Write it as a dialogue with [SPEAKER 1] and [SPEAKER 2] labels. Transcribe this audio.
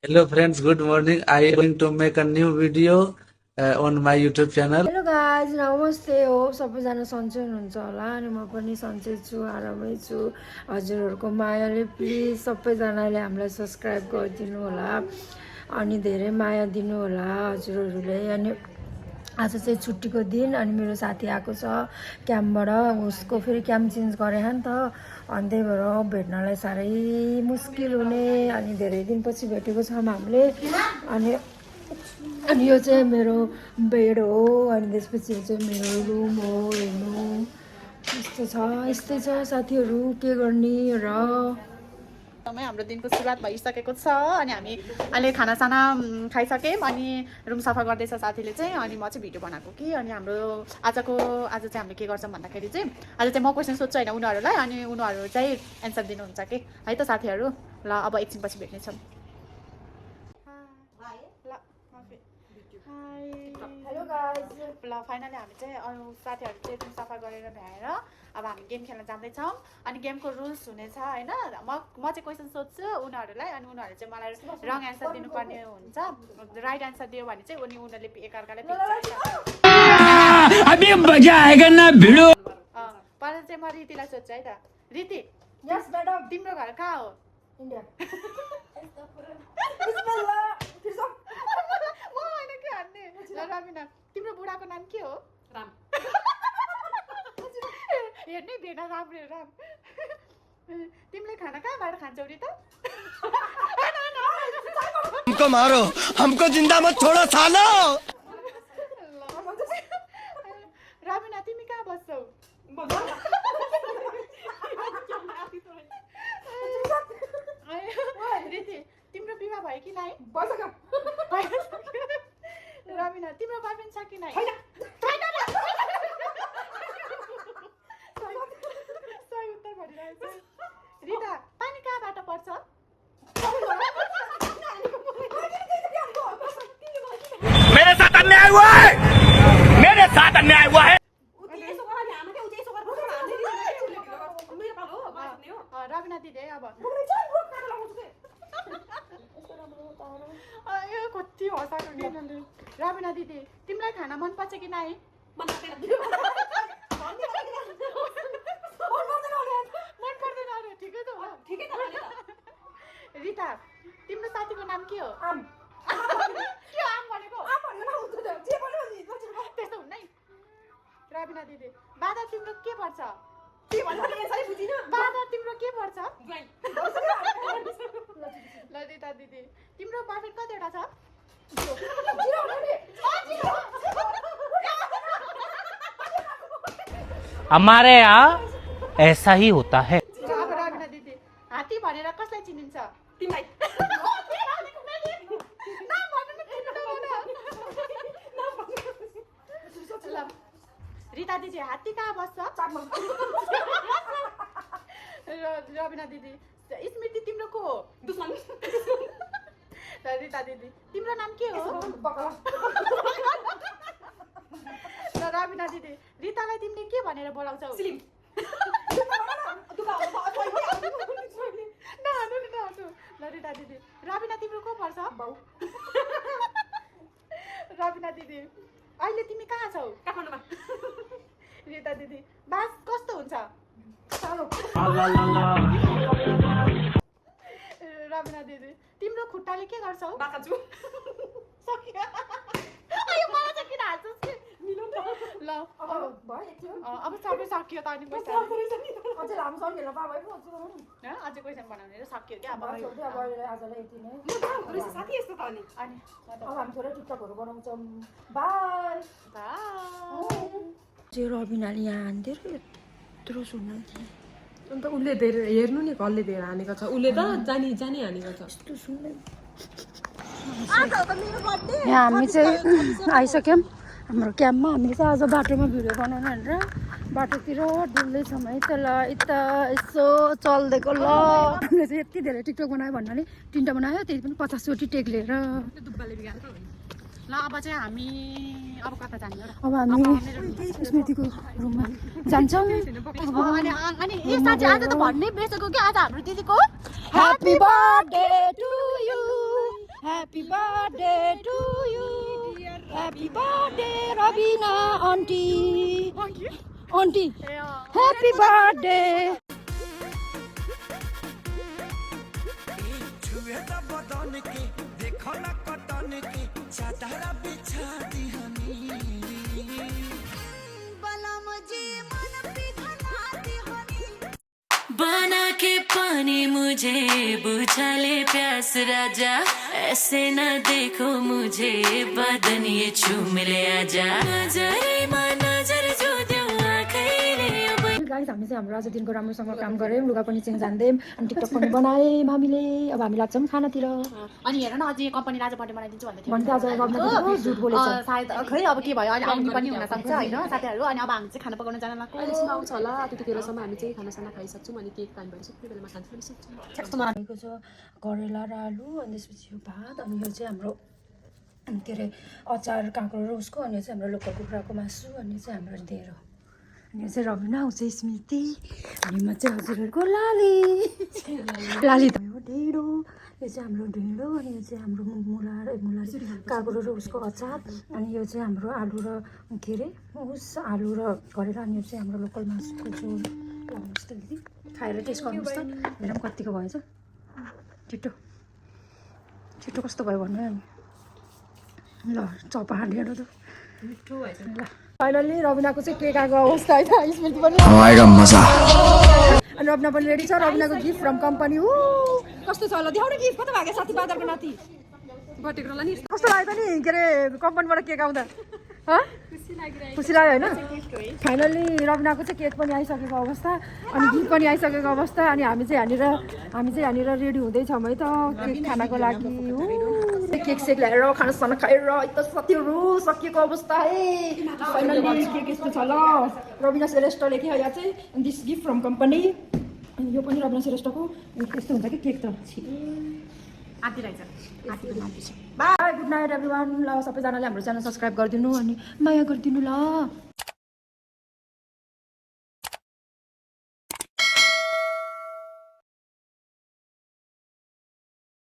[SPEAKER 1] Hello friends, good morning. I am going to make a new video on my YouTube channel.
[SPEAKER 2] Hello guys नमस्ते हो सबैजना सन्चै हुनुहुन्छ होला अनि म पनि सन्चै छु आरामै छु हजुरहरूको मायाले प्लिज सबैजनाले हामीलाई सब्सक्राइब गरिदिनु होला अनि धेरै माया दिनु होला हजुरहरूले अनि आज चाहिँ छुट्टीको दिन अनि मेरो साथी आएको छ क्याम्पबाट उसको फेरि क्याम्प चेन्ज गरे नि त अनि त्यही भएर भेट्नलाई साह्रै मुस्किल हुने अनि धेरै दिनपछि भेटेको छौँ हामीले अनि यो चाहिँ मेरो बेड हो अनि त्यसपछि यो चाहिँ मेरो रुम हो हेर्नु यस्तै छ साथीहरू के गर्ने र
[SPEAKER 3] हाम्रो दिनको सुरुवात भइसकेको छ अनि हामी अहिले खानासाना खाइसक्यौँ अनि रुम सफा गर्दैछ साथीले चाहिँ अनि म चाहिँ भिडियो बनाएको कि अनि हाम्रो आज चाहिँ हामीले के गर्छौँ भन्दाखेरि चाहिँ आज चाहिँ म क्वेसन सोध्छु होइन उनीहरूलाई अनि उनीहरू चाहिँ एन्सर दिनुहुन्छ कि है त साथीहरू ल अब एकछिनपछि भेट्नेछौँ
[SPEAKER 2] हेलो गाइज
[SPEAKER 3] ल फाइनली हामी चाहिँ साथीहरू चाहिँ रुम सफा गरेर भ्याएर अब हामी गेम खेल्न जाँदैछौँ अनि गेमको रुल्स हुनेछ होइन म चाहिँ क्वेसन सोध्छु उनीहरूलाई अनि उनीहरूले चाहिँ मलाई रङ एन्सर दिनुपर्ने हुन्छ राइट एन्सर दियो भने चाहिँ उनीहरूले एकअर्कालाई पहिला चाहिँ म रितीलाई सोध्छु है त रिती
[SPEAKER 2] यस म्याडम
[SPEAKER 3] तिम्रो घर कहाँ हो
[SPEAKER 2] इन्डिया
[SPEAKER 3] म होइन के हान्ने ल रमिना तिम्रो बुढाको नाम के हो राम हेर्नै भेना राम्रो राम तिमीले खाना कहाँबाट खान्छौ रि त
[SPEAKER 4] हमको मारो हमको जिंदा मत छोड़ो सालो
[SPEAKER 3] रमिना तिमी कहाँ बस्छौ रिती तिम्रो विवाह भयो कि नै रमिना तिम्रो बयफ्रेन्ड छ कि नै सही उत्तर भनिरहेको छ रिता पानी कहाँबाट पर्छ
[SPEAKER 4] मेरे साथ अन्याय हुआ है मेरे साथ अन्याय हुआ है
[SPEAKER 3] रमिना दिदी अब कति हँसाएको केटाले रमिना दिदी तिमीलाई खाना मनपर्छ कि नै मन पर्दैन अरे ठिकै त हो रिता तिम्रो साथीको नाम के हो आम के आम भनेको त्यस्तो हुन्न है रमिना दिदी बाजा तिम्रो के पर्छ बाजा तिम्रो के पर्छ ल रिता दिदी तिम्रो बयफ्रेन्ड कतिवटा छ
[SPEAKER 5] हमारे यहाँ ऐसा ही होता है।
[SPEAKER 3] अब रमिना दिदी हात्ती भनेर कसलाई चिनिन्छ तिमीलाई रिता दिदी हात्ती कहाँ बस्छ रमिना दिदी स्मृति तिम्रो को हो रिता दिदी तिम्रो नाम के हो र रमिना दिदी रितालाई तिमीले के भनेर बोलाउँछौ ल रिता दिदी रमिना तिम्रो को पर्छ रमिना दिदी अहिले तिमी कहाँ छौ काठमाडौँमा रिता दिदी बास कस्तो हुन्छ रमिना दिदी तिम्रो खुट्टाले के गर्छौ बाकाछु सकियो मलाई चाहिँ किन हाल्छस् कि ल अब सबै सकियो त अनि पैसा अझै क्वेसन बनाउने र सकियो क्या अब साथी यस्तो त अनि
[SPEAKER 2] हामी थोरै टिकटकहरू बनाउँछौँ बाई चाहिँ रबिनाले यहाँ हान्थ्यो र यत्रो सुन्न
[SPEAKER 6] अन्त उसले धेरै हेर्नु नि कसले धेरै हानेको छ उसले त जानी हानेको छ
[SPEAKER 2] यस्तो सुन्दै यहाँ हामी चाहिँ आइसक्यौँ हाम्रो क्याम्पमा हामीले चाहिँ आज बाटोमा भिडियो बनाउनु भनेर बाटोतिर डुल्दैछौँ है त ल यता यसो चल्दिएको ल हामीले चाहिँ यति धेरै टिकटक बनायो भन्नाले 3टा बनायो त्यति पनि 50 टेक लिएर
[SPEAKER 3] ल अब चाहिँ हामी अब कता जाने
[SPEAKER 2] अब हामी स्मृतिको रुममा जान्छौँ
[SPEAKER 3] अनि यो साथी आज त भन्नै बिर्सेको कि आज हाम्रो दिदीको
[SPEAKER 2] happy birthday to you Happy birthday to you. Happy birthday, Robina auntie. Auntie. Happy birthday.
[SPEAKER 7] बना के पानी मुझे बुझा ले प्यास राजा ऐसे न देखो मुझे बदन ये छूम ले आजा नजरे मा नजर जो दो आँखैले
[SPEAKER 2] गाइस हामी चाहिँ हाम्रो आज दिनको राम्रोसँग काम गऱ्यौँ लुगा पनि चेन्ज हान्दैम अनि टिकटक पनि बनाएँ हामीले अब हामी लाग्छौँ खानातिर
[SPEAKER 3] अनि हेर न अझै कम्पनीले आज बर्थडे मनाइदिन्छु भन्दै
[SPEAKER 2] भन्दै आज गर्नु झुट बोलेछ
[SPEAKER 3] सायद खै अब के भयो अहिले आउनु पनि हुनसक्छ होइन साथीहरू अनि अब हामी चाहिँ खाना पकाउन जान लाग्छ
[SPEAKER 6] अहिलेसम्म आउँछ होला त्यतिखेरसम्म हामी चाहिँ खानासाना खाइसक्छौँ अनि केक टाइम भएर सक्ने बेलामा खान्छ पनि सक्छौँ
[SPEAKER 2] भनेको छ करेला र आलु अनि त्यसपछि यो भात अनि यो चाहिँ हाम्रो के अरे अचार काँक्रो र उसको अनि यो चाहिँ हाम्रो लोकल कुखुराको मासु अनि यो चाहिँ हाम्रो ढेँडो अनि यो चाहिँ रबिना ऊ चाहिँ स्मृति अनि म चाहिँ हजुरहरूको लाली लाली त हो ढेँडो यो चाहिँ हाम्रो ढेँडो अनि यो चाहिँ हाम्रो मुला काँक्रो र उसको अचार अनि यो चाहिँ हाम्रो आलु र के अरे उस आलु र करेला अनि यो चाहिँ हाम्रो लोकल मासुको झोल लगाउनुहोस् त दिदी खाएर टेस्ट गर्नुहोस् त हेरौँ कतिको भएछ छिटो छिटो कस्तो भयो भन्नु अनि ल चपा ढेँडो त मिठो भएछ ल फाइनली रबिनाको चाहिँ केक आएको अवस्था होइन स्मृति पनि अनि रबिना पनि रेडी छ रबिनाको गिफ्ट फ्रम कम्पनी हो कस्तो छ होला देखाउनु गिफ्ट कस्तो भएको साथी बादरको नाति
[SPEAKER 6] बटेको होला नि
[SPEAKER 2] कस्तो लाग्यो नि के अरे कम्पनीबाट केक आउँदा खुसी लाग्यो होइन फाइनली रबिनाको चाहिँ केक पनि आइसकेको अवस्था अनि गिफ्ट पनि आइसकेको अवस्था अनि हामी चाहिँ यहाँनिर रेडी हुँदैछौँ है त केक खानको लागि केक सेक ल्याएर खानासाना खाएर यता साथीहरू सकिएको अवस्था है फाइनली केक यस्तो छ ल रबिना श्रेष्ठले के यहाँ चाहिँ दिस गिफ्ट फ्रम कम्पनी अनि यो पनि रबिना श्रेष्ठको यस्तो हुन्छ कि केक त
[SPEAKER 3] आदि रहेछ
[SPEAKER 2] बाई गुड नाइट एभ्रिवान ल सबैजनाले हाम्रो च्यानल सब्सक्राइब गरिदिनु अनि माया गरिदिनु ल